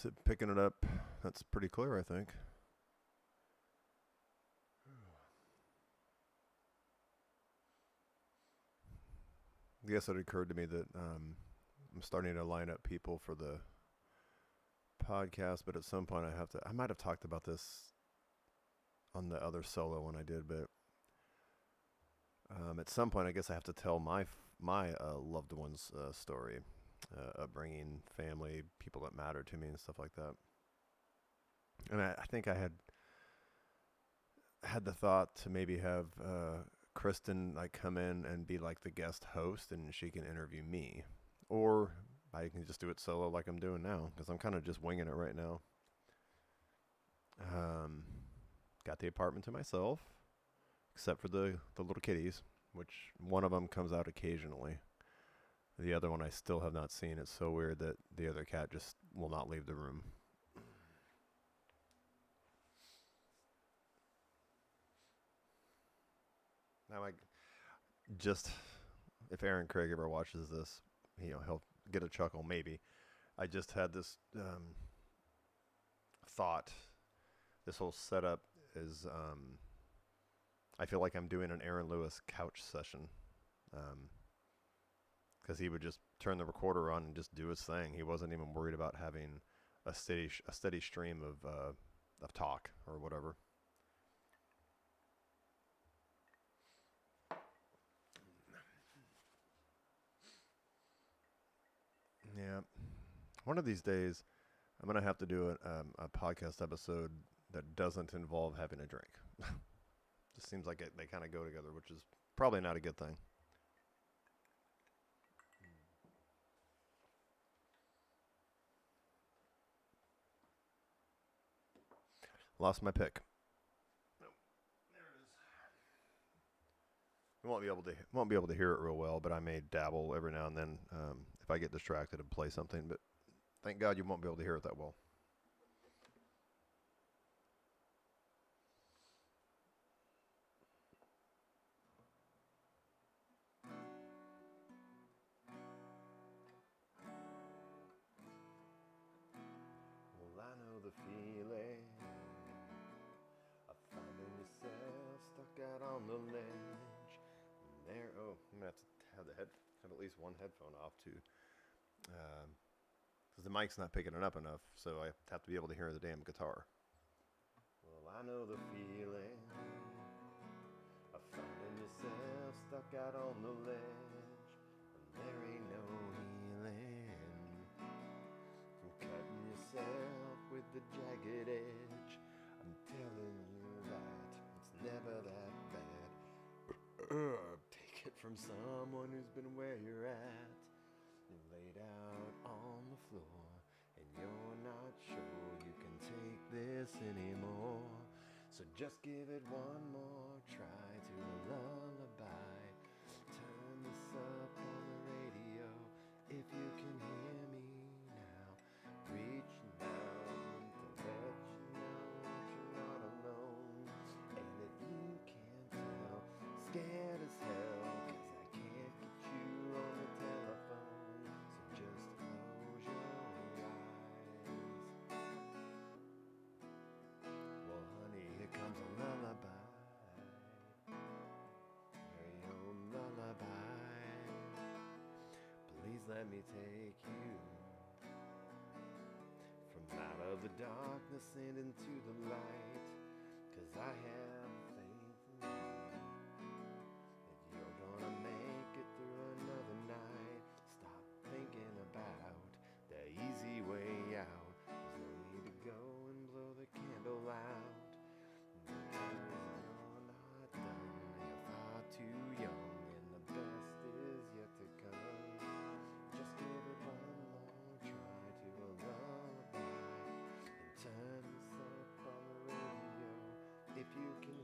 Is it picking it up? That's pretty clear, I think. I guess it occurred to me that I'm starting to line up people for the podcast, but at some point I might have talked about this on the other solo one I did, but at some point I guess I have to tell my loved one's story, upbringing, family, people that matter to me, and stuff like that. And I think I had the thought to maybe have Kristen like come in and be like the guest host, and she can interview me, or I can just do it solo like I'm doing now, because I'm kind of just winging it right now. Um, got the apartment to myself, except for the little kitties, which one of them comes out occasionally. The other one I still have not seen. It's so weird that the other cat just will not leave the room. Now just if Aaron Craig ever watches this, he'll get a chuckle maybe. I just had this thought. This whole setup is I feel like I'm doing an Aaron Lewis couch session. Because he would just turn the recorder on and just do his thing. He wasn't even worried about having a steady stream of talk or whatever. Yeah, one of these days I'm gonna have to do a podcast episode that doesn't involve having a drink. Just seems like they kind of go together, which is probably not a good thing. Lost my pick. Nope, there it is. You won't be able to hear it real well, but I may dabble every now and then if I get distracted and play something. But thank God you won't be able to hear it that well. Well, I know the feeling of finding yourself stuck out on the ledge. There, oh, I'm gonna have to have at least one headphone off too, because the mic's not picking it up enough. So I have to be able to hear the damn guitar. Well, I know the feeling of finding yourself stuck out on the ledge, and there ain't no healing from cutting yourself with the jagged edge. I'm telling you that it's never that bad. Take it from someone who's been where you're at. You're laid out on the floor, and you're not sure you can take this anymore. So just give it one more try to a lullaby. Turn this up on the radio if you can hear me now. Reaching out to let you know that you're not alone, and that you can't tell. Scared as hell, 'cause I can't get you on the telephone. So just close your eyes. Well, honey, here comes a lullaby. Hear your lullaby. Please let me take you from out of the darkness and into the light. 'Cause I have faith in you, that you're gonna make it through another night. Stop thinking about the easy way out. There's no need to go and blow the candle out. Because you're not done, you're far too young, and the best is yet to come. Just give it one more try to a lullaby, and turn this up on the radio if you can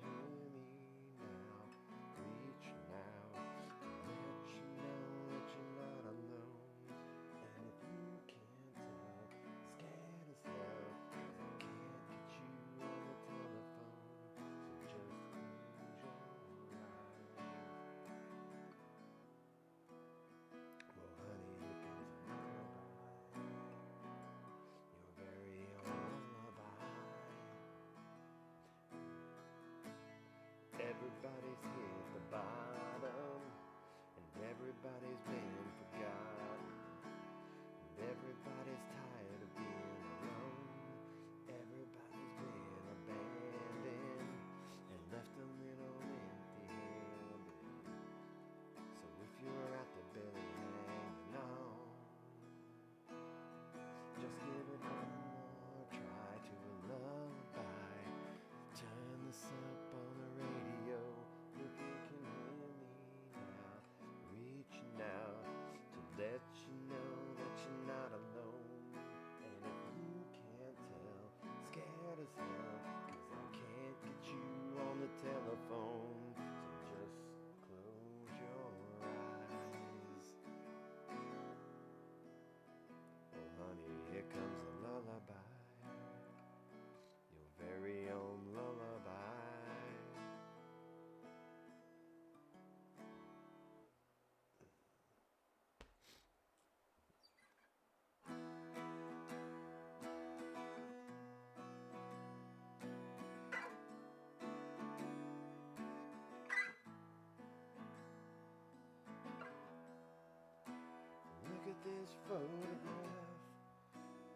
this photograph.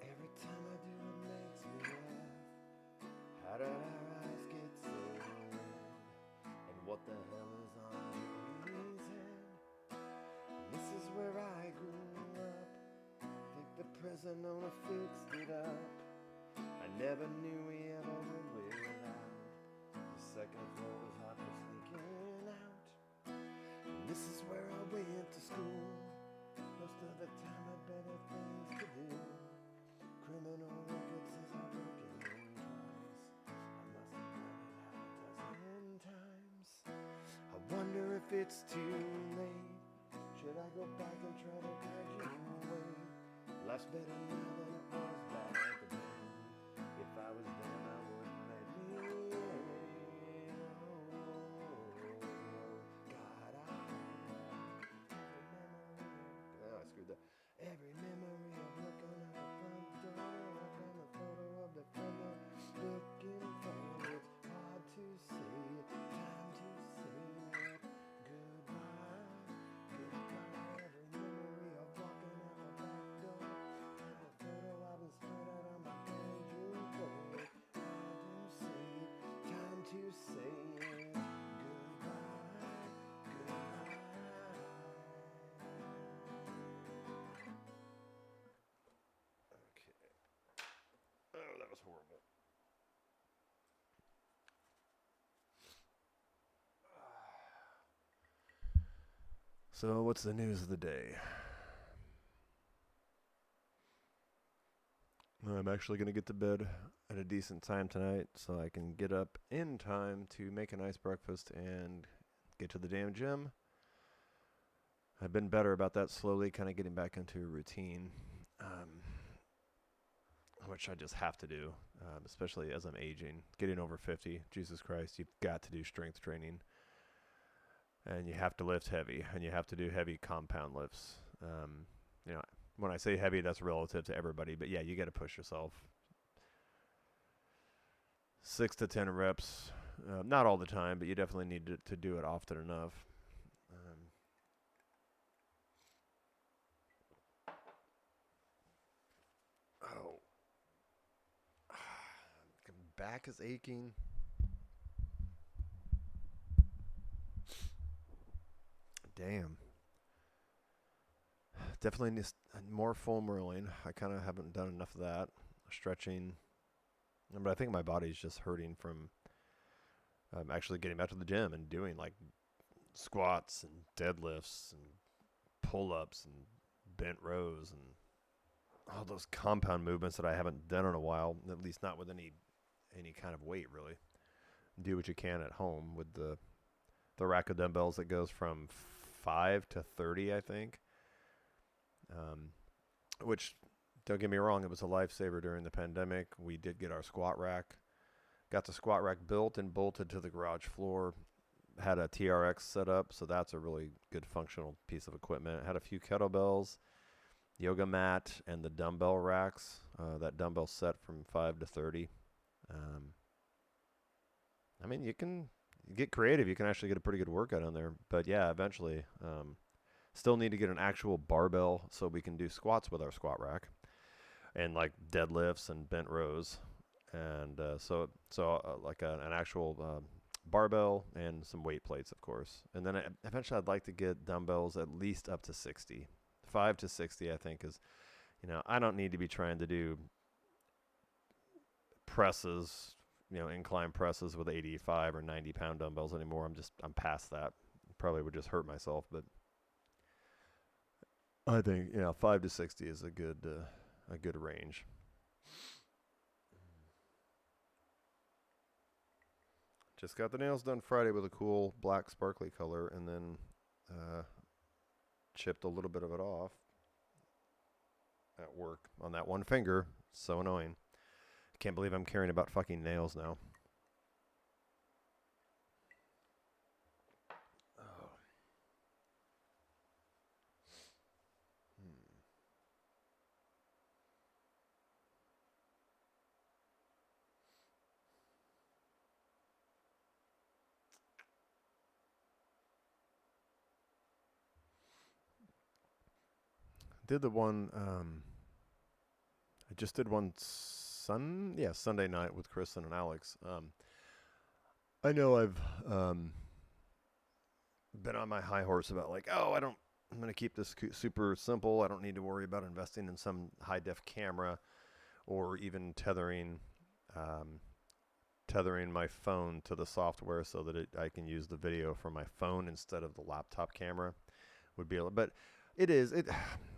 Every time I do, it makes me laugh. How did our eyes get so red? And what the hell is on his head? This is where I grew up. Think the present owner fixed it up. I never knew we ever went without. The second floor was hot for sneaking out. And this is where I went to school. Most of the time I better things to do. Criminal record says I broke it twice. I must have done it half a dozen times. I wonder if it's too late. Should I go back and try to graduate? Life's better now than it was back then. If I was them, I wouldn't let me in. God, I screwed that. Every memory of looking out the front door. I found a photo of the friend I'm looking for. It's hard to say, time to say it. Goodbye, goodbye. Every memory of walking out the back door. Found a photo I've been spread out on my bedroom floor. Hard to say, time to say it. Goodbye, goodbye. Okay. Oh, that was horrible. So, what's the news of the day? I'm actually going to get to bed at a decent time tonight so I can get up in time to make a nice breakfast and get to the damn gym. I've been better about that, slowly kind of getting back into a routine, which I just have to do, especially as I'm aging. Getting over 50, Jesus Christ, you've got to do strength training. And you have to lift heavy, and you have to do heavy compound lifts. You know, when I say heavy, that's relative to everybody, but yeah, you got to push yourself. 6 to 10 reps, not all the time, but you definitely need to do it often enough. Oh, back is aching. Damn. Definitely needs more foam rolling. I kind of haven't done enough of that. Stretching. But I think my body's just hurting from actually getting back to the gym and doing like squats and deadlifts and pull-ups and bent rows and all those compound movements that I haven't done in a while, at least not with any kind of weight, really. Do what you can at home with the rack of dumbbells that goes from 5 to 30, I think. Which, don't get me wrong, it was a lifesaver during the pandemic. We did get our squat rack. Got the squat rack built and bolted to the garage floor. Had a TRX set up, so that's a really good functional piece of equipment. Had a few kettlebells, yoga mat, and the dumbbell racks. That dumbbell set from 5 to 30. I mean, you get creative. You can actually get a pretty good workout on there. But yeah, eventually, still need to get an actual barbell so we can do squats with our squat rack and like deadlifts and bent rows. And so like an actual barbell and some weight plates, of course. And then eventually I'd like to get dumbbells at least up to 60. 5 to 60, I think, is, I don't need to be trying to do presses, incline presses with 85 or 90 pound dumbbells anymore. I'm past that. Probably would just hurt myself, but I think, 5 to 60 is a good range. Just got the nails done Friday with a cool black sparkly color, and then chipped a little bit of it off at work on that one finger. So annoying. I can't believe I'm carrying about fucking nails now. Oh. Did the one, I just did one Sunday night with Kristen and Alex. I know I've been on my high horse about like, oh, I'm going to keep this super simple. I don't need to worry about investing in some high def camera or even tethering my phone to the software so that I can use the video from my phone instead of the laptop camera would be but it is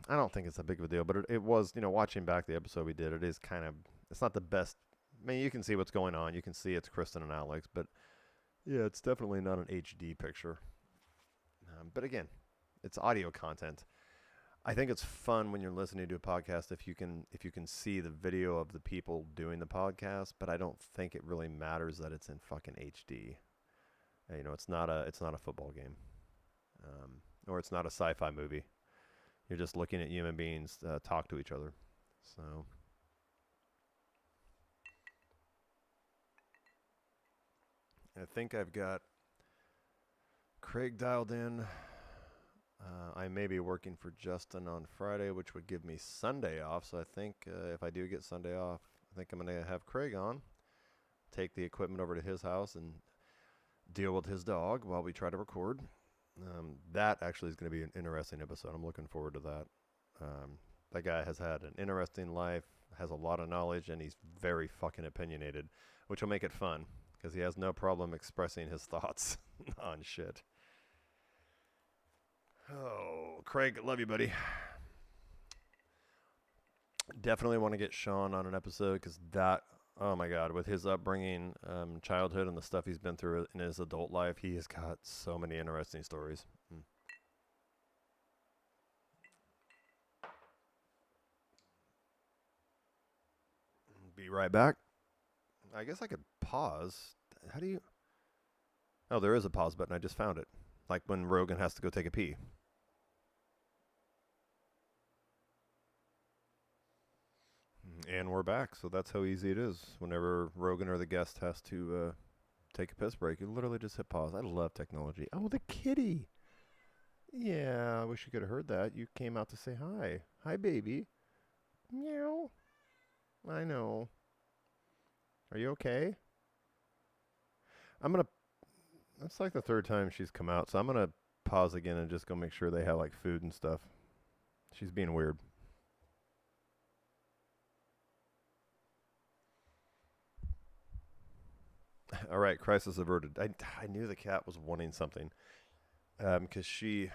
I don't think it's a big of a deal, but it was, watching back the episode we did, it is kind of, it's not the best. I mean, you can see what's going on, you can see it's Kristen and Alex, but yeah, it's definitely not an HD picture. But again, it's audio content. I think it's fun when you're listening to a podcast if you can see the video of the people doing the podcast, but I don't think it really matters that it's in fucking HD. It's not a football game, or it's not a sci-fi movie. You're just looking at human beings talk to each other. So I think I've got Craig dialed in. I may be working for Justin on Friday, which would give me Sunday off. So I think if I do get Sunday off, I think I'm going to have Craig on, take the equipment over to his house and deal with his dog while we try to record. That actually is going to be an interesting episode. I'm looking forward to that. That guy has had an interesting life, has a lot of knowledge, and he's very fucking opinionated, which will make it fun because he has no problem expressing his thoughts on shit. Oh, Craig, love you, buddy. Definitely want to get Sean on an episode because that, oh my God, with his upbringing, childhood, and the stuff he's been through in his adult life, he has got so many interesting stories. Be right back. I guess I could pause. How do you? Oh, there is a pause button. I just found it. Like when Rogan has to go take a pee. And we're back. So that's how easy it is. Whenever Rogan or the guest has to take a piss break, you literally just hit pause. I love technology. Oh, the kitty. Yeah, I wish you could have heard that. You came out to say hi. Hi, baby. Meow. I know. Are you okay? That's like the third time she's come out, so I'm going to pause again and just go make sure they have like food and stuff. She's being weird. All right, crisis averted. I knew the cat was wanting something, because she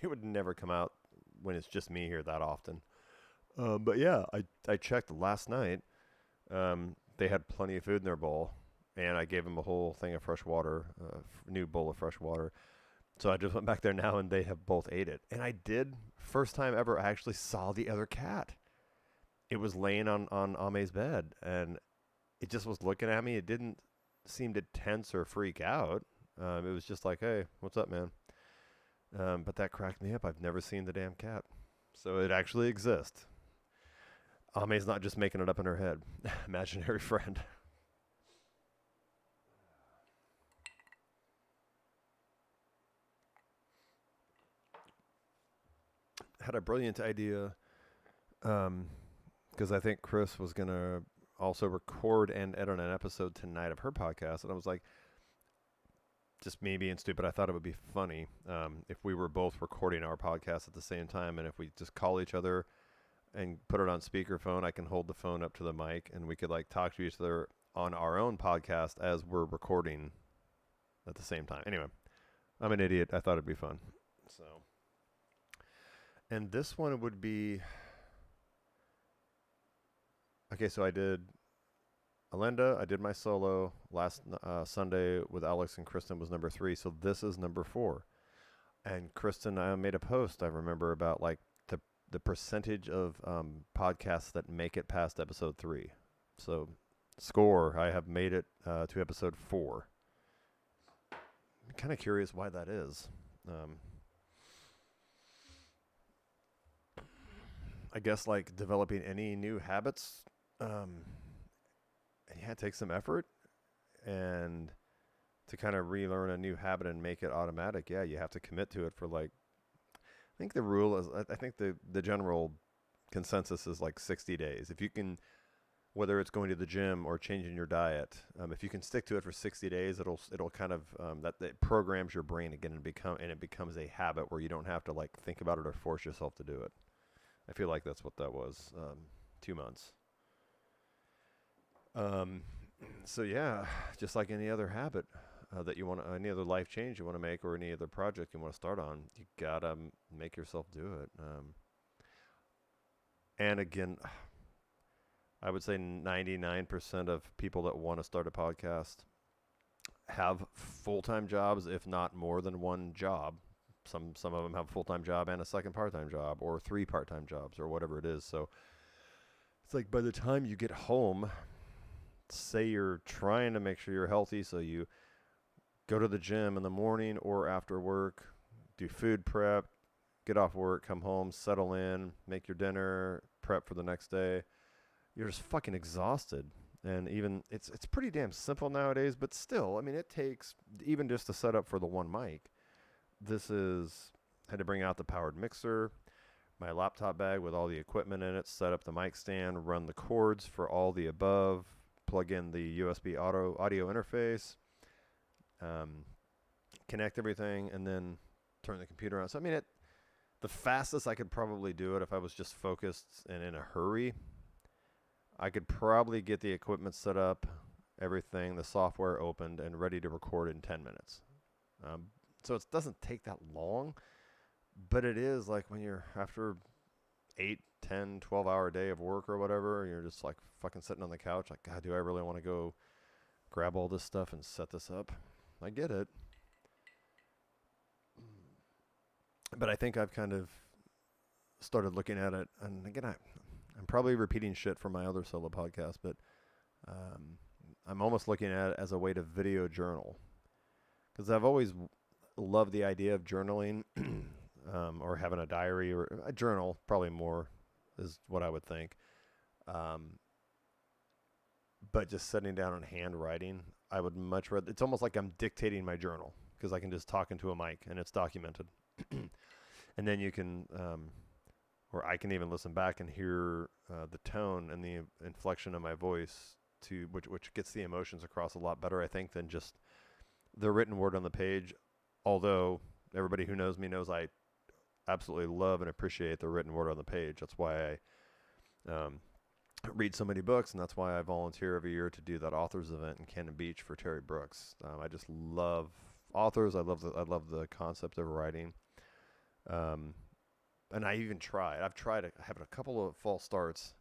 would never come out when it's just me here that often. But yeah, I checked last night. They had plenty of food in their bowl, and I gave them a whole thing of fresh water, new bowl of fresh water. So I just went back there now, and they have both ate it. And I did, first time ever, I actually saw the other cat. It was laying on Ame's bed, and it just was looking at me. It didn't seem to tense or freak out. It was just like, hey, what's up, man? But that cracked me up. I've never seen the damn cat. So it actually exists. Ame's not just making it up in her head. Imaginary friend. Had a brilliant idea, because I think Chris was going to also record and edit an episode tonight of her podcast. And I was like, just me being stupid, I thought it would be funny if we were both recording our podcast at the same time. And if we just call each other and put it on speakerphone, I can hold the phone up to the mic and we could like talk to each other on our own podcast as we're recording at the same time. Anyway, I'm an idiot. I thought it'd be fun. So, and this one would be, okay, so I did Alenda, I did my solo last Sunday with Alex, and Kristen was number 3. So this is number 4. And Kristen, I made a post, I remember, about like the percentage of podcasts that make it past episode 3. So score, I have made it to episode 4. I'm kind of curious why that is. I guess like developing any new habits, yeah, it takes some effort, and to kind of relearn a new habit and make it automatic, yeah, you have to commit to it for like, think the rule is, I think the general consensus is like 60 days. If you can, whether it's going to the gym or changing your diet, if you can stick to it for 60 days, it'll kind of that programs your brain again and it becomes a habit where you don't have to like think about it or force yourself to do it. I feel like that's what that was. 2 months. Um, so yeah, just like any other habit that you want, any other life change you want to make, or any other project you want to start on, you gotta make yourself do it. And again, I would say 99% of people that want to start a podcast have full-time jobs, if not more than one job. Some of them have a full-time job and a second part-time job, or 3 part-time jobs, or whatever it is. So it's like by the time you get home, say you're trying to make sure you're healthy, so you go to the gym in the morning or after work, do food prep, get off work, come home, settle in, make your dinner, prep for the next day. You're just fucking exhausted. And even it's pretty damn simple nowadays, but still, I mean, it takes even just to set up for the one mic. Had to bring out the powered mixer, my laptop bag with all the equipment in it, set up the mic stand, run the cords for all the above, plug in the USB audio interface, connect everything, and then turn the computer on. So I mean, the fastest I could probably do it if I was just focused and in a hurry, I could probably get the equipment set up, everything, the software opened, and ready to record in 10 minutes. So it doesn't take that long, but it is like when you're after 8, 10, 12-hour day of work or whatever, and you're just like fucking sitting on the couch like, God, do I really want to go grab all this stuff and set this up? I get it. But I think I've kind of started looking at it, and again, I'm probably repeating shit from my other solo podcast, but I'm almost looking at it as a way to video journal, because I've always loved the idea of journaling or having a diary or a journal, probably more is what I would think. But just sitting down and handwriting, I would much rather. It's almost like I'm dictating my journal because I can just talk into a mic and it's documented. And then you can, or I can even listen back and hear the tone and the inflection of my voice, which gets the emotions across a lot better, I think, than just the written word on the page. Although everybody who knows me knows I absolutely love and appreciate the written word on the page. That's why I read so many books, and that's why I volunteer every year to do that authors event in Cannon Beach for Terry Brooks. I just love authors. I love the concept of writing. And I even tried. I've tried having a couple of false starts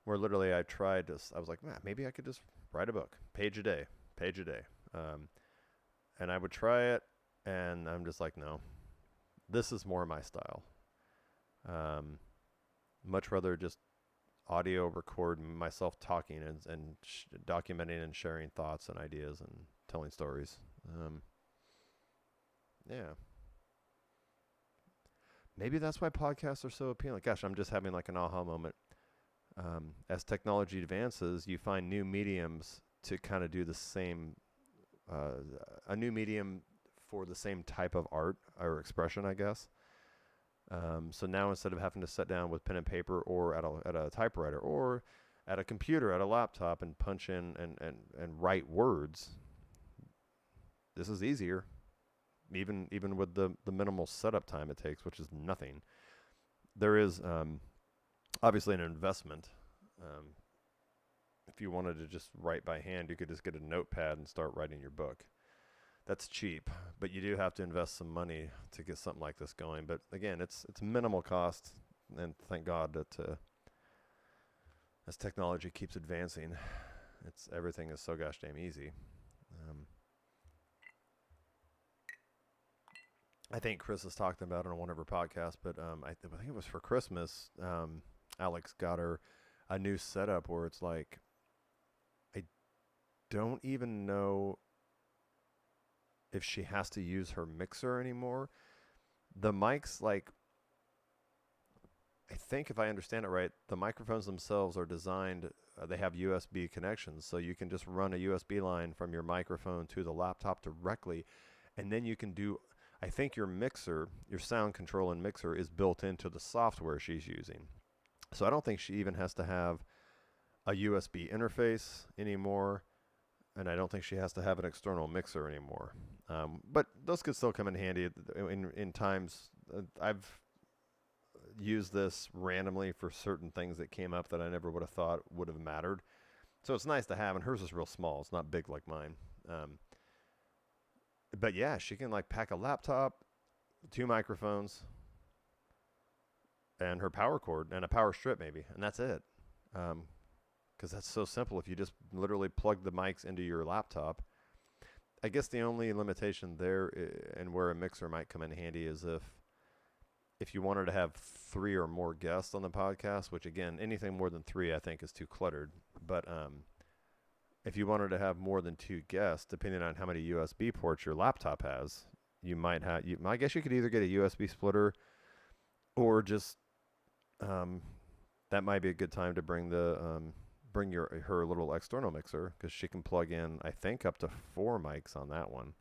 where literally I was like, man, maybe I could just write a book, page a day. And I would try it, and I'm just like, no, this is more my style. Much rather just audio record myself talking and documenting and sharing thoughts and ideas and telling stories. Yeah. Maybe that's why podcasts are so appealing. Gosh, I'm just having like an aha moment. As technology advances, you find new mediums to kind of do the same, a new medium for the same type of art or expression, I guess. So now instead of having to sit down with pen and paper or at a typewriter or at a computer, at a laptop and punch in and write words, this is easier. Even with the minimal setup time it takes, which is nothing. There is obviously an investment. If you wanted to just write by hand, you could just get a notepad and start writing your book. That's cheap, but you do have to invest some money to get something like this going. But again, it's minimal cost, and thank God that as technology keeps advancing, everything is so gosh damn easy. I think Chris has talked about it on one of her podcasts, but I think it was for Christmas. Alex got her a new setup where it's like, I don't even know if she has to use her mixer anymore. The mics, like, I think if I understand it right, the microphones themselves are designed, they have USB connections, so you can just run a USB line from your microphone to the laptop directly, and then you can do I think your mixer, your sound control and mixer, is built into the software she's using. So I don't think she even has to have a USB interface anymore, and I don't think she has to have an external mixer anymore. But those could still come in handy in times. I've used this randomly for certain things that came up that I never would have thought would have mattered. So it's nice to have, and hers is real small. It's not big like mine. But yeah, she can like pack a laptop, 2 microphones, and her power cord and a power strip maybe, and that's it. Because that's so simple. If you just literally plug the mics into your laptop, I guess the only limitation there and where a mixer might come in handy is if you wanted to have 3 or more guests on the podcast, which again, anything more than 3 I think is too cluttered. But if you wanted to have more than 2 guests, depending on how many USB ports your laptop has, you might have. I guess you could either get a USB splitter, or just that might be a good time to bring her little external mixer, because she can plug in, I think, up to 4 mics on that one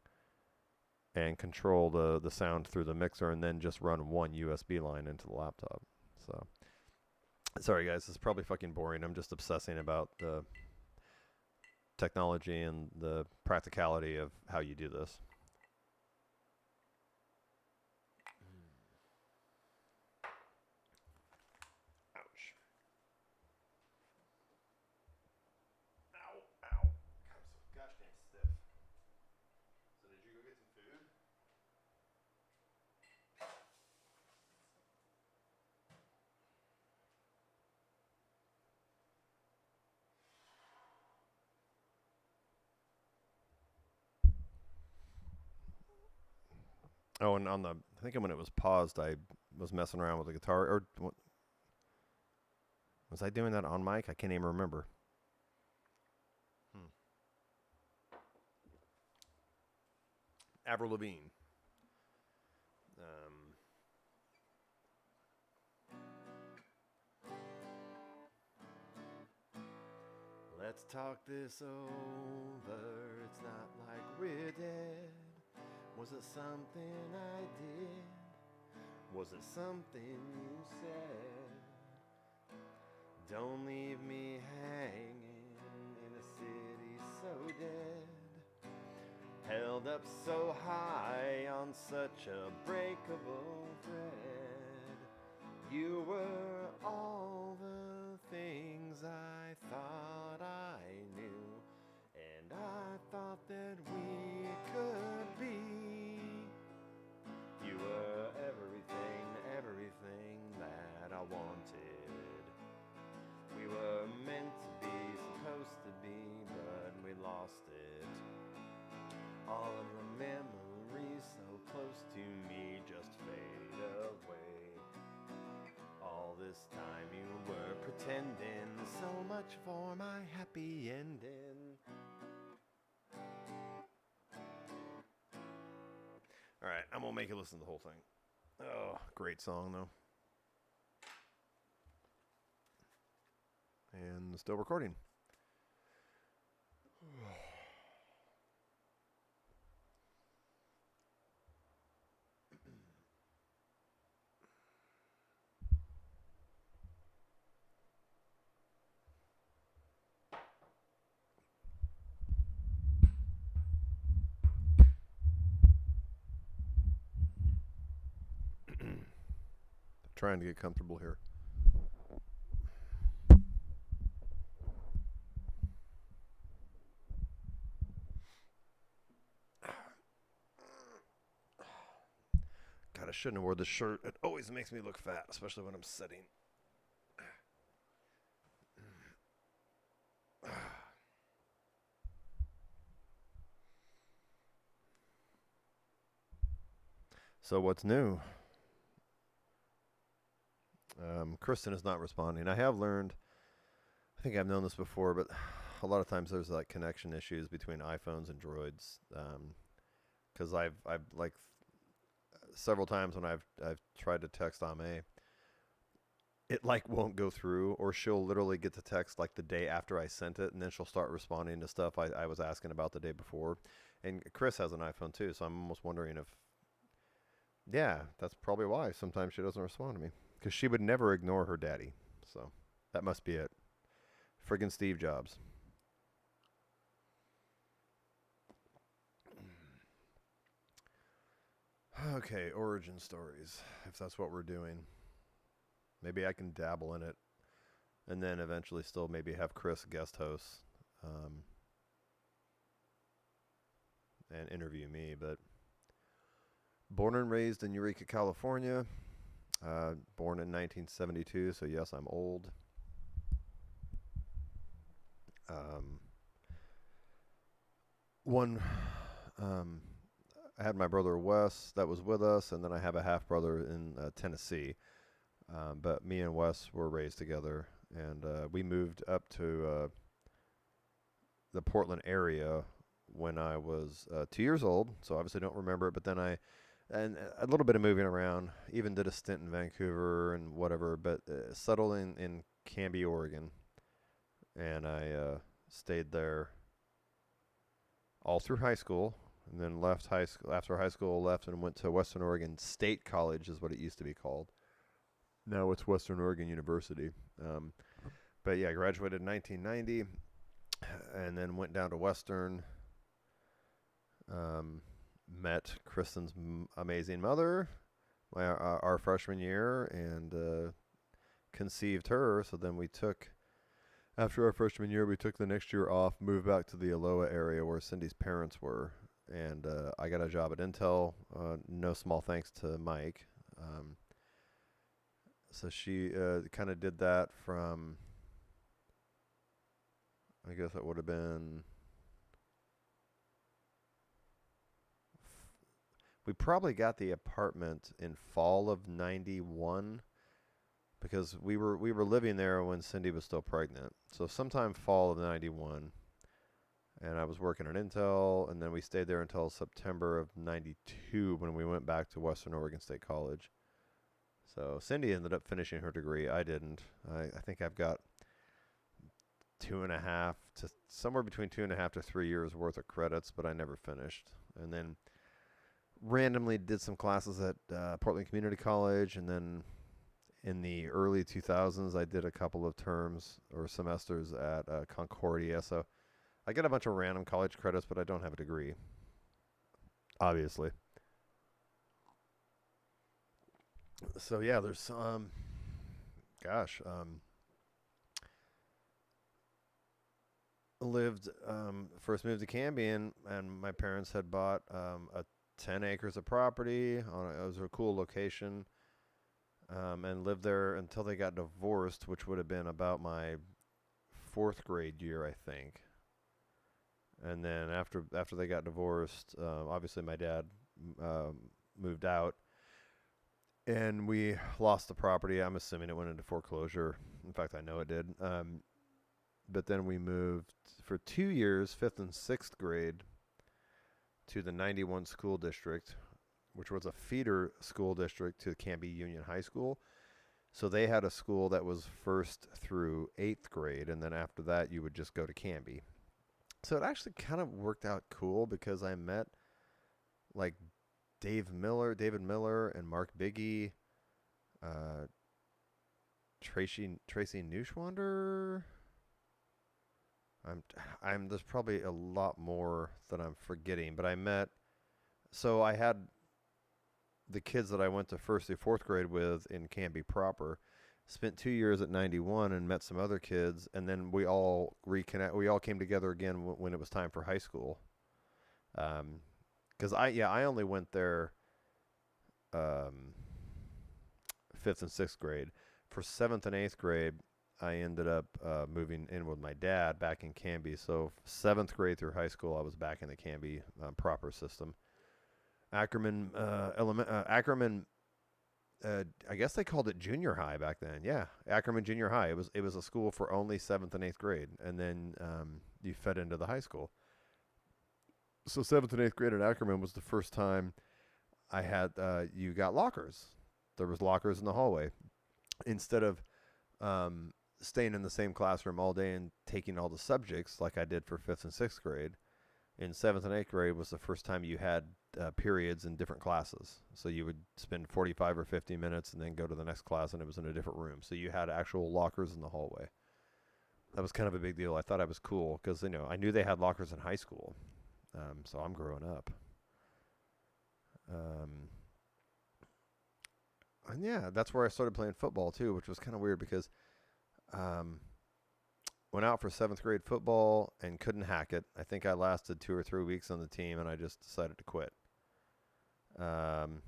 and control the sound through the mixer, and then just run one USB line into the laptop. So, sorry guys, this is probably fucking boring. I'm just obsessing about the technology and the practicality of how you do this. Ouch. Ow, ow. God, I'm so gosh dang stiff. So did you go get some food? Oh, and I think when it was paused, I was messing around with the guitar. Or was I doing that on mic? I can't even remember. Avril Lavigne. Let's talk this over. It's not like we're dead. Was it something I did? Was it something you said? Don't leave me hanging in a city so dead, held up so high on such a breakable thread. You were all the things I thought I knew, and I thought that we could be. You were everything that I wanted. We were meant to be, supposed to be, but we lost it. All of the memories so close to me just fade away. All this time you were pretending so much for my happy ending. Alright, I'm gonna make you listen to the whole thing. Oh, great song though. And still recording. Trying to get comfortable here. God, I shouldn't have worn this shirt. It always makes me look fat, especially when I'm sitting. So what's new? Kristen is not responding. I have learned, I think I've known this before, but a lot of times there's like connection issues between iPhones and Droids. Because I've like several times when I've tried to text Ame, it like won't go through, or she'll literally get the text like the day after I sent it, and then she'll start responding to stuff I was asking about the day before. And Chris has an iPhone too, so I'm almost wondering if Yeah, that's probably why sometimes she doesn't respond to me. Because she would never ignore her daddy. So that must be it. Friggin' Steve Jobs. Okay, origin stories, if that's what we're doing. Maybe I can dabble in it and then eventually still maybe have Chris guest host um, and interview me. But born and raised in Eureka, California. Born in 1972, so yes, I'm old. Um, one, um, I had my brother Wes that was with us, and then I have a half brother in Tennessee. But me and Wes were raised together, and we moved up to the Portland area when I was 2 years old. So obviously don't remember it. But then and a little bit of moving around. Even did a stint in Vancouver and whatever. But settled in Canby, Oregon, and I stayed there all through high school. And then left high school after high school. Left and went to Western Oregon State College, is what it used to be called. Now it's Western Oregon University. But yeah, I graduated in 1990, and then went down to Western. Um, Met Kristen's amazing mother our freshman year, and conceived her. So then after our freshman year, we took the next year off, moved back to the Aloha area where Cindy's parents were, and I got a job at Intel. No small thanks to Mike. So she kind of did that from, I guess it would have been, we probably got the apartment in fall of 91 because we were living there when Cindy was still pregnant. So sometime fall of 91, and I was working at Intel, and then we stayed there until September of 92 when we went back to Western Oregon State College. So Cindy ended up finishing her degree. I didn't. I think I've got 2.5 to somewhere between 2.5 to 3 years worth of credits, but I never finished. And then randomly did some classes at Portland Community College, and then in the early 2000s, I did a couple of terms or semesters at Concordia. So I get a bunch of random college credits, but I don't have a degree, obviously. So yeah, there's gosh, lived first moved to Canby, and my parents had bought a 10 acres of property on it was a cool location, and lived there until they got divorced, which would have been about my fourth grade year, I think. And then after they got divorced, obviously my dad moved out, and we lost the property. I'm assuming it went into foreclosure. In fact, I know it did. But then we moved for 2 years, fifth and sixth grade, to the 91 school district, which was a feeder school district to Canby Union High School. So they had a school that was first through eighth grade, and then after that, you would just go to Canby. So it actually kind of worked out cool because I met like David Miller, and Mark Biggie, uh, Tracy Neuschwander. There's probably a lot more that I'm forgetting, but I had the kids that I went to first through fourth grade with in Canby proper, spent 2 years at 91 and met some other kids, and then we all came together again when it was time for high school. Because I only went there fifth and sixth grade. For seventh and eighth grade, I ended up moving in with my dad back in Canby. So seventh grade through high school, I was back in the Canby proper system. Ackerman, I guess they called it junior high back then. Yeah, Ackerman Junior High. It was a school for only seventh and eighth grade, and then you fed into the high school. So seventh and eighth grade at Ackerman was the first time I had you got lockers. There was lockers in the hallway instead of staying in the same classroom all day and taking all the subjects like I did for fifth and sixth grade. In seventh and eighth grade was the first time you had periods in different classes. So you would spend 45 or 50 minutes and then go to the next class, and it was in a different room. So you had actual lockers in the hallway. That was kind of a big deal. I thought I was cool because, I knew they had lockers in high school. So I'm growing up. And yeah, that's where I started playing football too, which was kind of weird because went out for 7th grade football and couldn't hack it. I think I lasted 2 or 3 weeks on the team, and I just decided to quit. And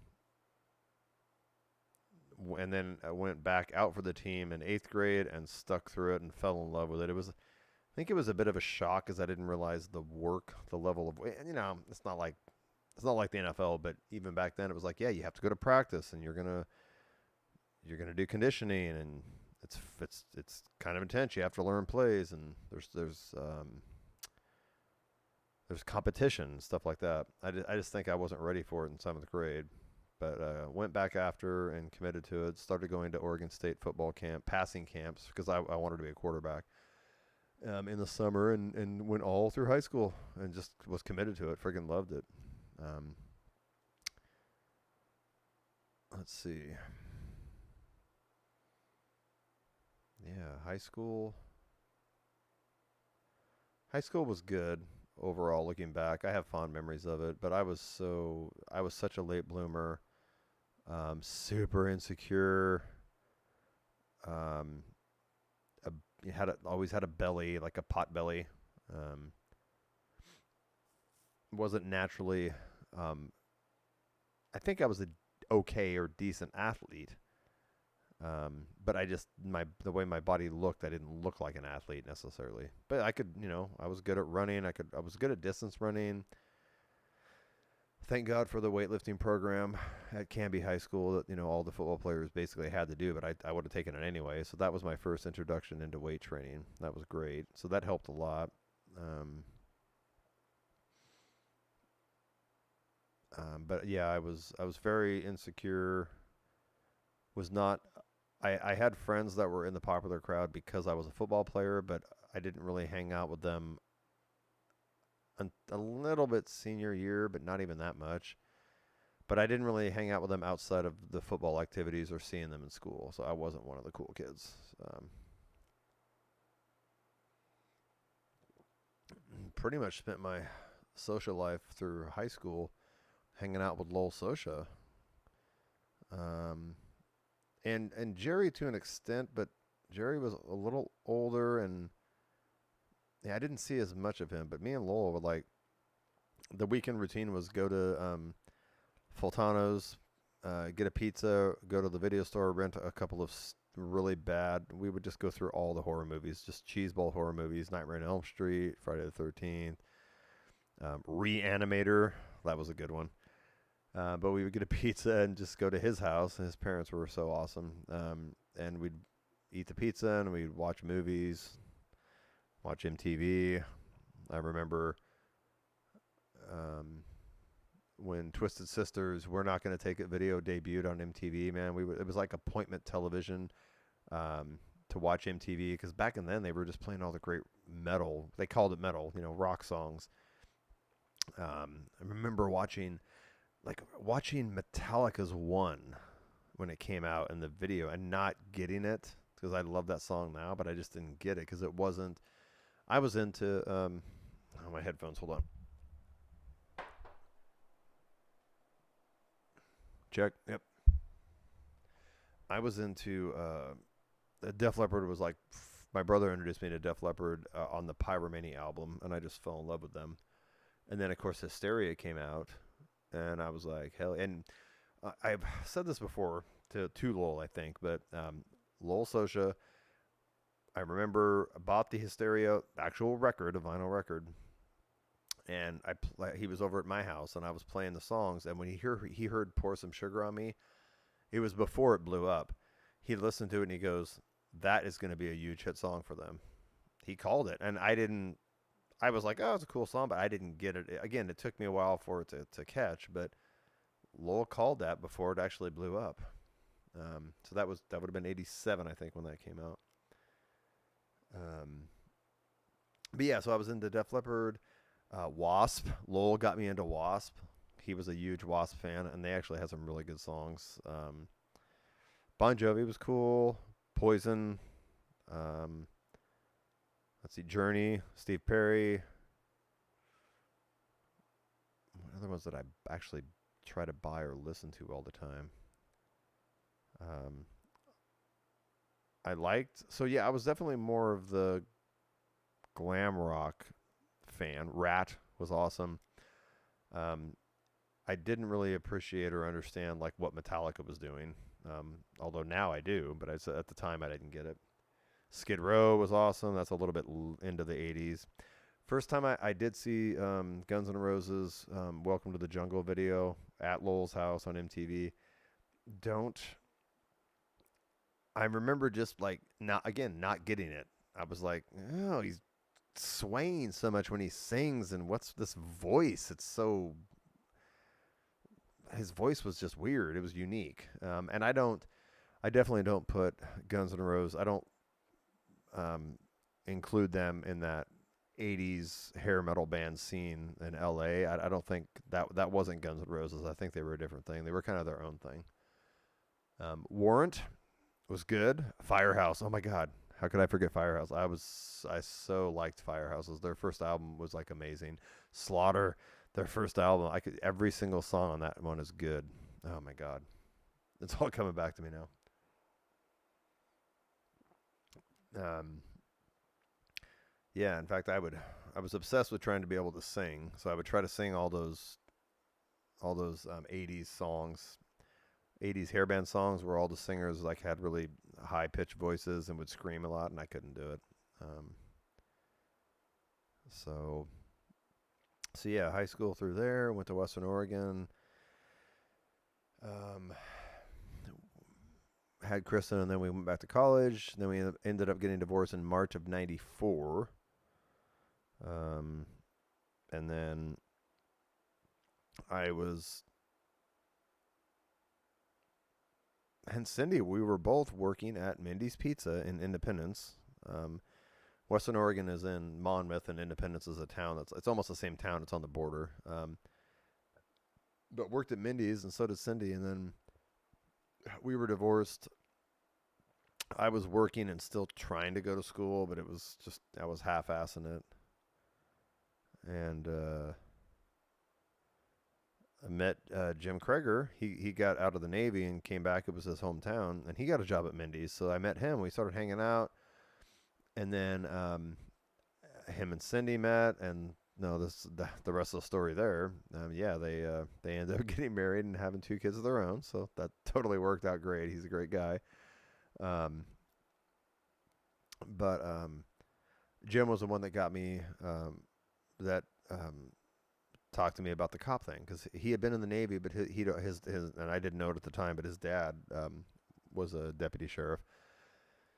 then I went back out for the team in 8th grade and stuck through it and fell in love with it. I think it was a bit of a shock because I didn't realize the level of, it's not like the NFL, but even back then it was like, yeah, you have to go to practice and you're gonna do conditioning, and it's kind of intense. You have to learn plays, and there's competition and stuff like that. I just think I wasn't ready for it in 7th grade. But went back after and committed to it. Started going to Oregon State football passing camps, because I wanted to be a quarterback in the summer, and went all through high school and just was committed to it. Friggin' loved it. Let's see. Yeah, high school. High school was good overall. Looking back, I have fond memories of it. But I was such a late bloomer. Super insecure. Always had a belly, like a pot belly. Wasn't naturally. I think I was a okay or decent athlete. But the way my body looked, I didn't look like an athlete necessarily. But I could, I was good at running. I was good at distance running. Thank God for the weightlifting program at Canby High School that, all the football players basically had to do, but I would have taken it anyway. So that was my first introduction into weight training. That was great. So that helped a lot. But yeah, I was very insecure. I had friends that were in the popular crowd because I was a football player, but I didn't really hang out with them a little bit senior year, but not even that much. But I didn't really hang out with them outside of the football activities or seeing them in school, so I wasn't one of the cool kids. Pretty much spent my social life through high school hanging out with Lowell Sosha. And Jerry to an extent, but Jerry was a little older, and yeah, I didn't see as much of him. But me and Lowell would, like, the weekend routine was go to Fultano's, get a pizza, go to the video store, rent a couple of really bad. We would just go through all the horror movies, just cheeseball horror movies, Nightmare on Elm Street, Friday the 13th, Reanimator. That was a good one. But we would get a pizza and just go to his house. And his parents were so awesome. And we'd eat the pizza and we'd watch movies, watch MTV. I remember when Twisted Sisters, We're Not Gonna Take It video debuted on MTV, man. It was like appointment television to watch MTV, because back then they were just playing all the great metal. They called it metal, rock songs. I remember watching Metallica's One when it came out in the video and not getting it, because I love that song now, but I just didn't get it because it wasn't. I was into my headphones. Hold on. Check. Yep. I was into Def Leppard. Was like, my brother introduced me to Def Leppard on the Pyromania album, and I just fell in love with them. And then of course Hysteria came out. And I was like, hell. And I've said this before to Lowell, I think, but Lowell Sosha, I remember bought the Hysteria actual record, a vinyl record, and he was over at my house, and I was playing the songs, and when he heard Pour Some Sugar on Me, it was before it blew up. He listened to it, and he goes, that is going to be a huge hit song for them. He called it, and I was like, oh, it's a cool song, but I didn't get it. Again, it took me a while for it to catch, but Lowell called that before it actually blew up. So that would have been 87, I think, when that came out. But yeah, so I was into Def Leppard, Wasp. Lowell got me into Wasp. he was a huge Wasp fan, and they actually had some really good songs. Bon Jovi was cool. Poison. Um, let's see, Journey, Steve Perry. What other ones that I actually try to buy or listen to all the time? I liked. So yeah, I was definitely more of the glam rock fan. Rat was awesome. Um, I didn't really appreciate or understand like what Metallica was doing. Although now I do, but at the time I didn't get it. Skid Row was awesome. That's a little bit into the 80s. First time I did see Guns N' Roses Welcome to the Jungle video at Lowell's house on MTV. I remember just like not getting it. I was like, oh, he's swaying so much when he sings, and what's this voice? His voice was just weird. It was unique. And I definitely don't put Guns N' Roses. I don't include them in that 80s hair metal band scene in LA. I don't think that wasn't Guns N' Roses. I think they were a different thing. They were kind of their own thing. Warrant was good. Firehouse. Oh my God. How could I forget Firehouse? I so liked Firehouses. Their first album was like amazing. Slaughter, their first album, every single song on that one is good. Oh my God. It's all coming back to me now. Yeah, in fact I was obsessed with trying to be able to sing. So I would try to sing all those 80s songs. 80s hairband songs where all the singers like had really high pitched voices and would scream a lot, and I couldn't do it. So yeah, high school through there, went to Western Oregon, had Kristen, and then we went back to college. Then we ended up getting divorced in March of '94. And then and Cindy, we were both working at Mindy's Pizza in Independence. Western Oregon is in Monmouth, and Independence is a town it's almost the same town. It's on the border. But worked at Mindy's, and so did Cindy. And then we were divorced. I was working and still trying to go to school, but it was just I was half-assing it. And I met Jim Kreger. He got out of the Navy and came back. It was his hometown, and he got a job at Mindy's. So I met him. We started hanging out, and then him and Cindy met. And no, the rest of the story there. Yeah, they ended up getting married and having 2 kids of their own. So that totally worked out great. He's a great guy. But Jim was the one that got me that. Talked to me about the cop thing, because he had been in the Navy, but his and I didn't know it at the time, but his dad was a deputy sheriff.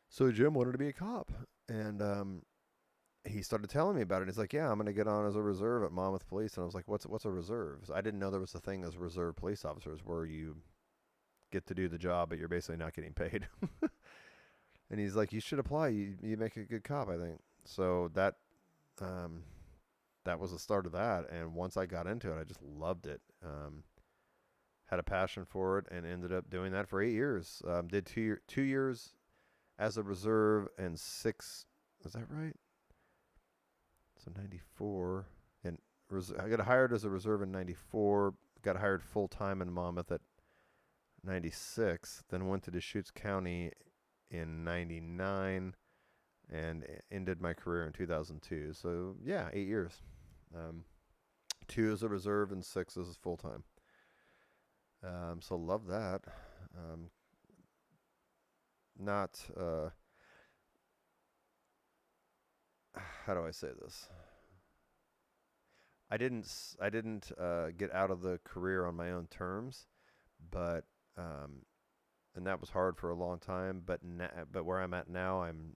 So Jim wanted to be a cop, and he started telling me about it. He's like, "Yeah, I'm going to get on as a reserve at Monmouth Police," and I was like, "What's a reserve?" So I didn't know there was a thing as reserve police officers where you get to do the job, but you're basically not getting paid. And he's like, "You should apply. You make a good cop, I think." So that was the start of that, and once I got into it, I just loved it. Had a passion for it, and ended up doing that for 8 years. Did 2 years as a reserve and 6. Is that right? So 94, and I got hired as a reserve in 94. Got hired full time in Monmouth at 96. Then went to Deschutes County in 99. And ended my career in 2002. So yeah, 8 years. 2 as a reserve and 6 as full time. So love that. Not how do I say this? I didn't get out of the career on my own terms, but and that was hard for a long time. But where I'm at now, I'm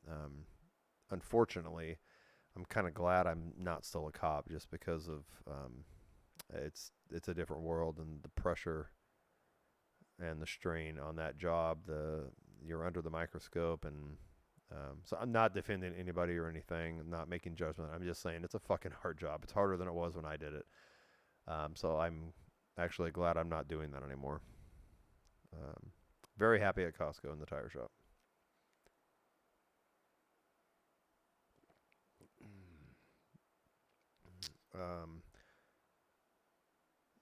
unfortunately, I'm kind of glad I'm not still a cop, just because of it's a different world, and the pressure and the strain on that job. You're under the microscope, and so I'm not defending anybody or anything. I'm not making judgment. I'm just saying it's a fucking hard job. It's harder than it was when I did it. So I'm actually glad I'm not doing that anymore. Um, very happy at Costco in the tire shop. Um,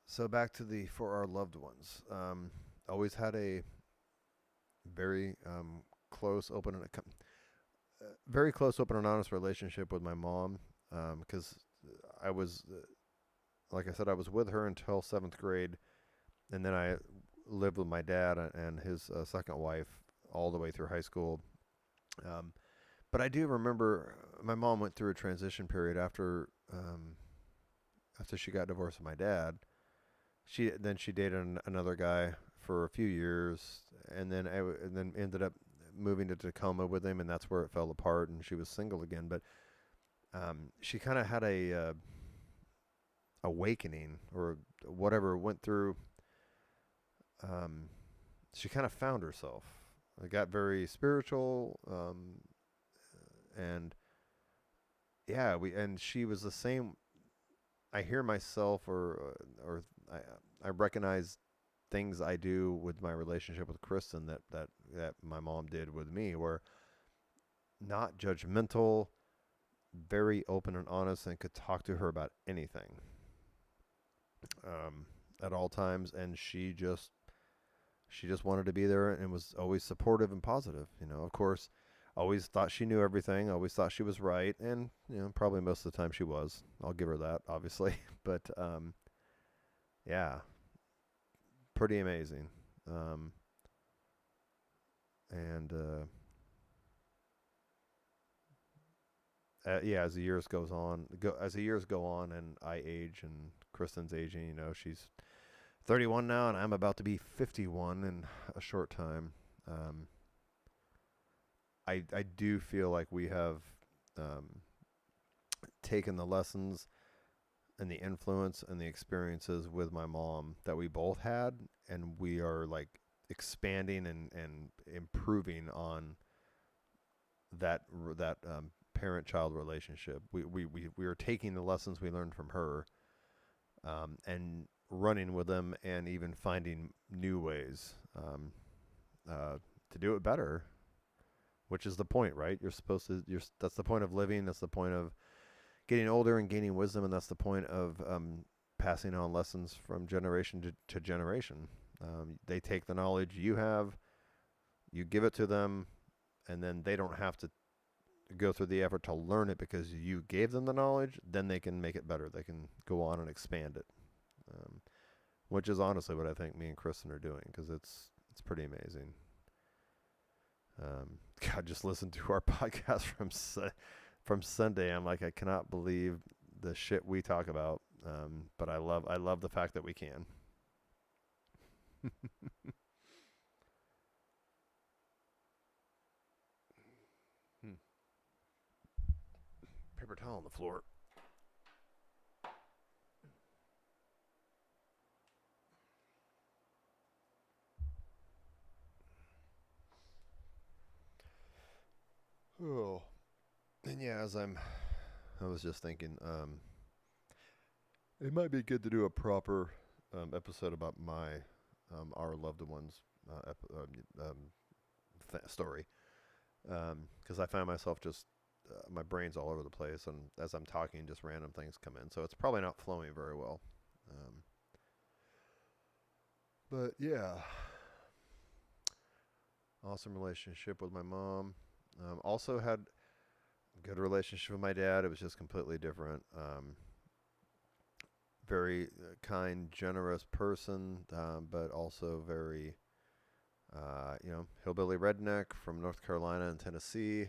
so back to the for our loved ones. Always had a very close, open, and very close, open, and honest relationship with my mom. Because I was, like I said, I was with her until 7th grade, and then I lived with my dad and his second wife all the way through high school. Um, but I do remember my mom went through a transition period after she got divorced with my dad. She dated another guy for a few years, and then ended up moving to Tacoma with him, and that's where it fell apart, and she was single again. But she kind of had a awakening or whatever, went through. Um, she kind of found herself. It got very spiritual, and yeah, and she was the same. I hear myself, or I recognize things I do with my relationship with Kristen that my mom did with me, where not judgmental, very open and honest, and could talk to her about anything um, at all times, and she just wanted to be there and was always supportive and positive. Of course, always thought she knew everything, always thought she was right, and probably most of the time she was. I'll give her that, obviously, but yeah, pretty amazing. Um, and yeah, as the years go on, and I age, and Kristen's aging. She's 31 now, and I'm about to be 51 in a short time. Um, I do feel like we have um, taken the lessons and the influence and the experiences with my mom that we both had, and we are like expanding and improving on that parent-child relationship. We are taking the lessons we learned from her, and running with them, and even finding new ways to do it better. Which is the point, right? You're supposed to. That's the point of living. That's the point of getting older and gaining wisdom, and that's the point of passing on lessons from generation to generation. They take the knowledge you have, you give it to them, and then they don't have to go through the effort to learn it because you gave them the knowledge. Then they can make it better. They can go on and expand it, um, which is honestly what I think me and Kristen are doing, because it's pretty amazing. God, just listen to our podcast from Sunday. I'm like, I cannot believe the shit we talk about. But I love the fact that we can. Hmm. Paper towel on the floor. Oh, and yeah, I was just thinking, it might be good to do a proper episode about our loved ones story, because I find myself just my brain's all over the place, and as I'm talking, just random things come in, so it's probably not flowing very well. Um, but yeah, awesome relationship with my mom. Also had good relationship with my dad. It was just completely different. Very kind, generous person, but also very, hillbilly redneck from North Carolina and Tennessee.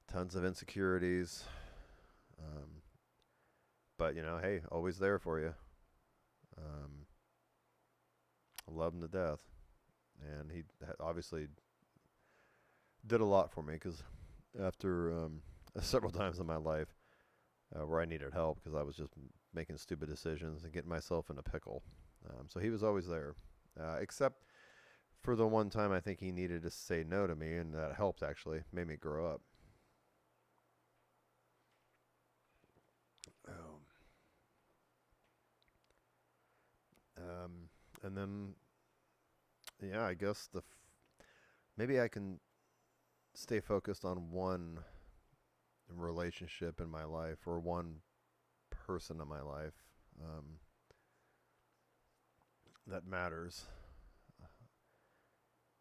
Tons of insecurities. Um, but, hey, always there for you. Um, I love him to death. And he obviously did a lot for me, because after several times in my life where I needed help because I was just making stupid decisions and getting myself in a pickle. So he was always there, except for the one time I think he needed to say no to me, and that helped, actually. Made me grow up. Um, And then, yeah, I guess maybe I can stay focused on one relationship in my life or one person in my life um, that matters,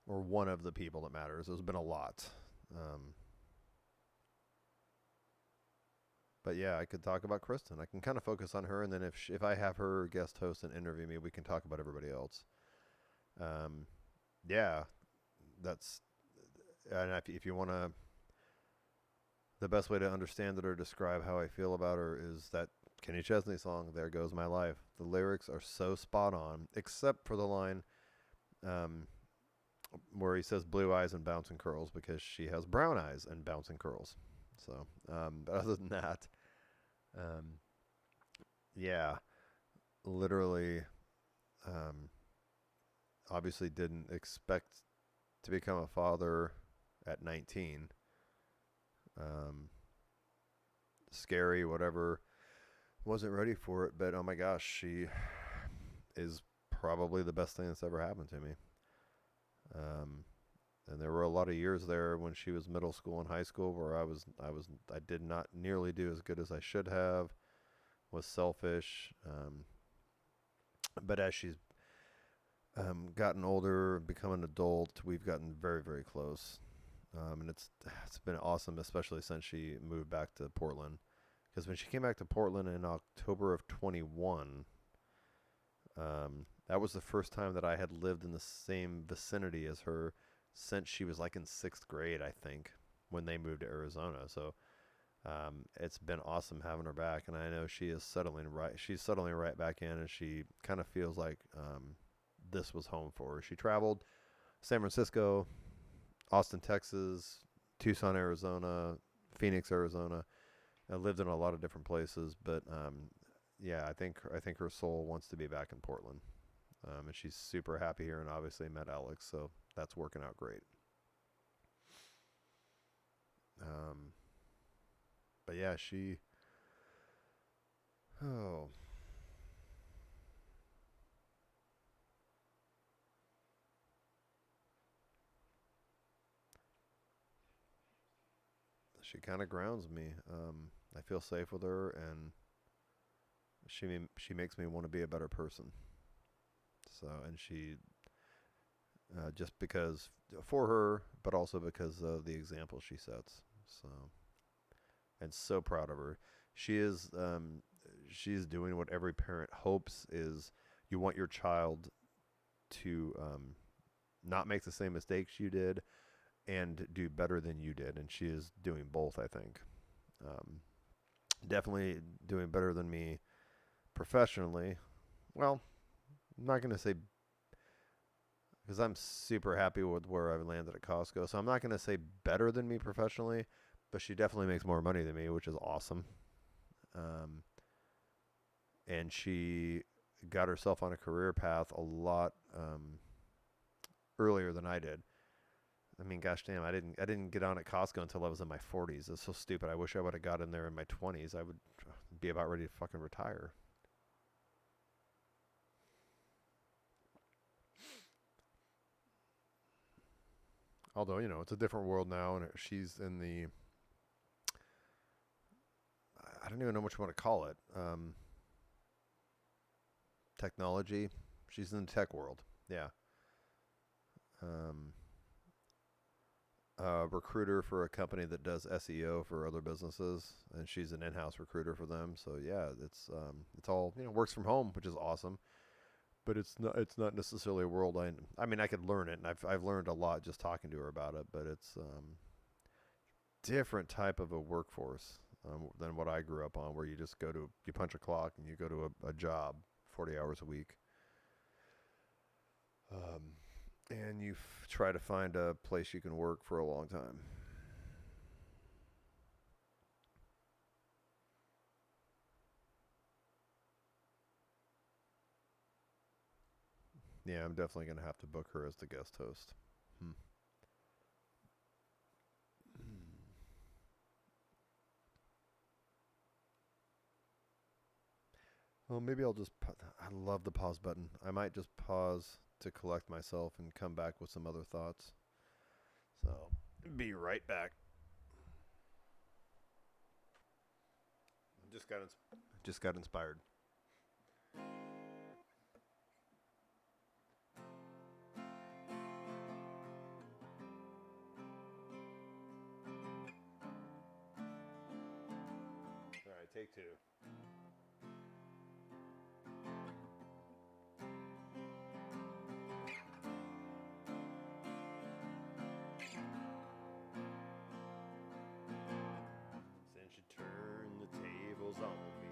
or one of the people that matters. There's been a lot. Um, but yeah, I could talk about Kristen. I can kind of focus on her, and then if I have her guest host and interview me, we can talk about everybody else. Um, yeah, that's and if you want to, the best way to understand it or describe how I feel about her is that Kenny Chesney song, "There Goes My Life." The lyrics are so spot on, except for the line um, where he says blue eyes and bouncing curls, because she has brown eyes and bouncing curls. So, but other than that, um, yeah, literally, um, obviously didn't expect to become a father at 19. Um, Scary, whatever. Wasn't ready for it, but oh my gosh, she is probably the best thing that's ever happened to me. Um, and there were a lot of years there when she was middle school and high school where I did not nearly do as good as I should have. Was selfish. But as she's gotten older, become an adult, we've gotten very, very close. And it's been awesome, especially since she moved back to Portland. Because when she came back to Portland in October of 21, that was the first time that I had lived in the same vicinity as her since she was like in 6th grade, I think, when they moved to Arizona. So it's been awesome having her back, and I know she is settling right. She's settling right back in, and she kind of feels like this was home for her. She traveled San Francisco, Austin, Texas, Tucson, Arizona, Phoenix, Arizona. I lived in a lot of different places, but yeah, I think her soul wants to be back in Portland, and she's super happy here, and obviously met Alex, so that's working out great. Um, but yeah, oh, she kind of grounds me. I feel safe with her, and she makes me want to be a better person. So, and she just because for her, but also because of the example she sets. So, and so proud of her. She is she's doing what every parent hopes is. You want your child to not make the same mistakes you did and do better than you did, and she is doing both. I think um, definitely doing better than me professionally. Well, I'm not going to say, because I'm super happy with where I've landed at Costco. So I'm not going to say better than me professionally, but she definitely makes more money than me, which is awesome. Um, and she got herself on a career path a lot earlier than I did. I mean, gosh damn, I didn't get on at Costco until I was in my 40s. It's so stupid. I wish I would have got in there in my 20s. I would be about ready to fucking retire. Although, it's a different world now, and she's in the, I don't even know what you want to call it, technology. She's in the tech world. Yeah. Um, a recruiter for a company that does SEO for other businesses, and she's an in-house recruiter for them. So yeah, it's all works from home, which is awesome. But it's not necessarily a world I mean I could learn it, and I've learned a lot just talking to her about it. But it's different type of a workforce than what I grew up on, where you punch a clock and you go to a job 40 hours a week. Um, and you try to find a place you can work for a long time. Yeah, I'm definitely going to have to book her as the guest host. Hmm. Well, maybe I'll just. I love the pause button. I might just pause to collect myself and come back with some other thoughts. So, be right back. Just got inspired. All right, take two. Since you turned the tables on me,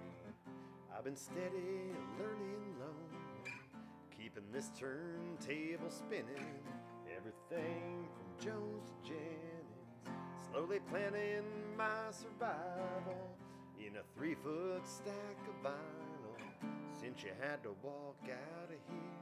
I've been steady, learning low, keeping this turntable spinning. Everything from Jones to Jennings, slowly planning my survival in a 3-foot stack of vinyl. Since you had to walk out of here,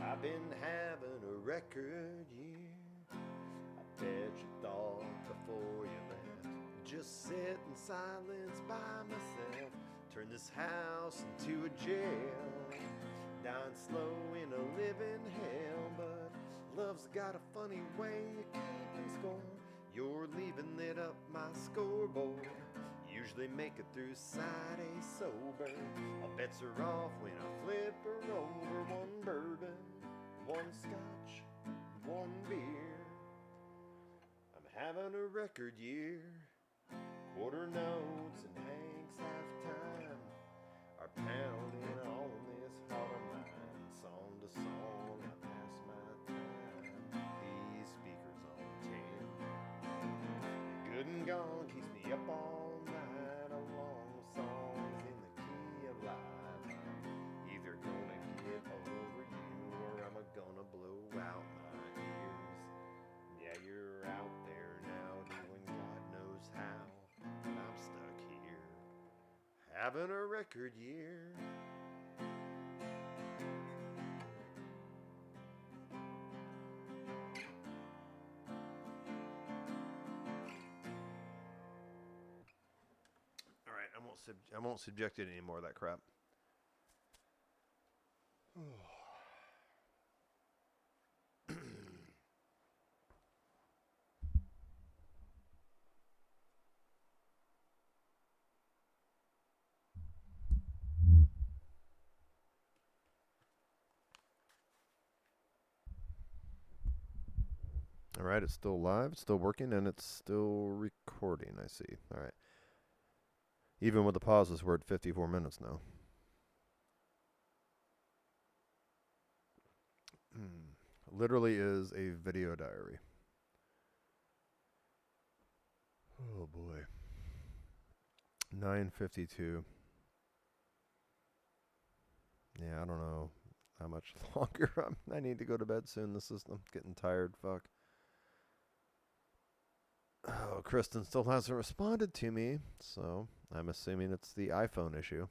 I've been having a record year. I bet you thought before you left, just sit in silence by myself, turn this house into a jail, dying slow in a living hell. But love's got a funny way of keeping score. You're leaving it up my scoreboard. Usually make it through side A sober. All bets are off when I flip her over. One bourbon, one scotch, one beer. I'm having a record year. Quarter notes and Hank's halftime are pounding on this heart of mine. Song to song, I pass my time. These speakers on 10. Good and gone keeps me up all night. Along with songs in the key of life. I'm either gonna get over you or I'm gonna blow out my ears. Yeah, you're out there now doing God knows how. I'm stuck here, having a record year. All right, I won't subject it any more of that crap. All right, it's still live, it's still working, and it's still recording, I see. All right. Even with the pauses, we're at 54 minutes now. Literally is a video diary. Oh boy. 9:52. Yeah, I don't know how much longer I need to go to bed soon. I'm getting tired. Fuck. Oh, Kristen still hasn't responded to me, so I'm assuming it's the iPhone issue.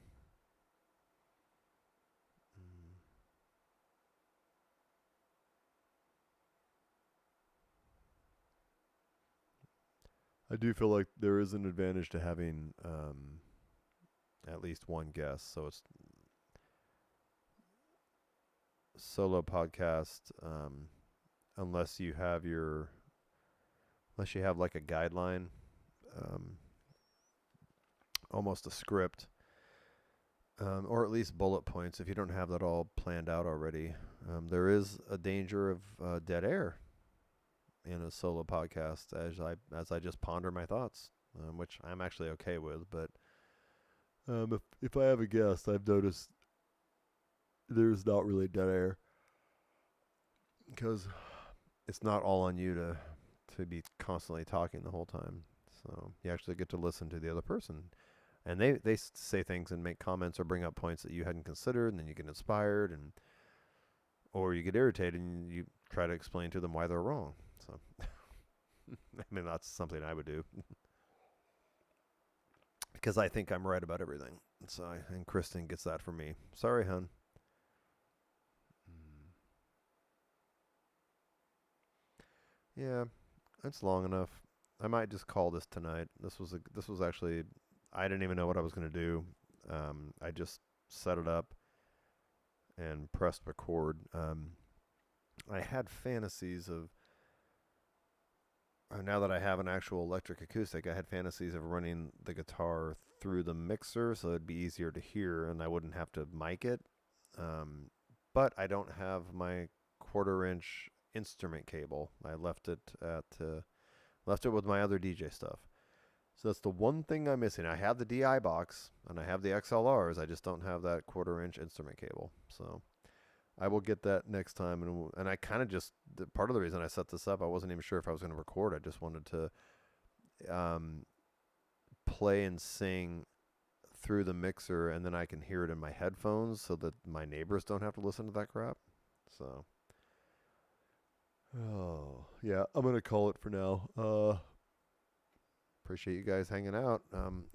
I do feel like there is an advantage to having at least one guest, so it's solo podcast, unless you have like a guideline, almost a script, or at least bullet points. If you don't have that all planned out already, there is a danger of dead air in a solo podcast as I just ponder my thoughts, which I'm actually okay with. But if I have a guest, I've noticed there's not really dead air because it's not all on you to be constantly talking the whole time. So you actually get to listen to the other person, and they say things and make comments or bring up points that you hadn't considered, and then you get inspired, or you get irritated and you try to explain to them why they're wrong. So I mean, that's something I would do because I think I'm right about everything. And Kristen gets that from me. Sorry, hun. Yeah, it's long enough. I might just call this tonight. This was actually, I didn't even know what I was going to do. I just set it up, and pressed record. I had fantasies of, now that I have an actual electric acoustic, I had fantasies of running the guitar through the mixer so it'd be easier to hear and I wouldn't have to mic it. But I don't have my 1/4-inch instrument cable. I left it with my other DJ stuff. So that's the one thing I'm missing. I have the DI box and I have the XLRs. I just don't have that 1/4-inch instrument cable. So I will get that next time. And I kind of just, part of the reason I set this up, I wasn't even sure if I was going to record. I just wanted to play and sing through the mixer, and then I can hear it in my headphones so that my neighbors don't have to listen to that crap. So, oh, yeah, I'm going to call it for now. Appreciate you guys hanging out.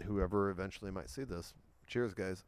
Whoever eventually might see this. Cheers, guys.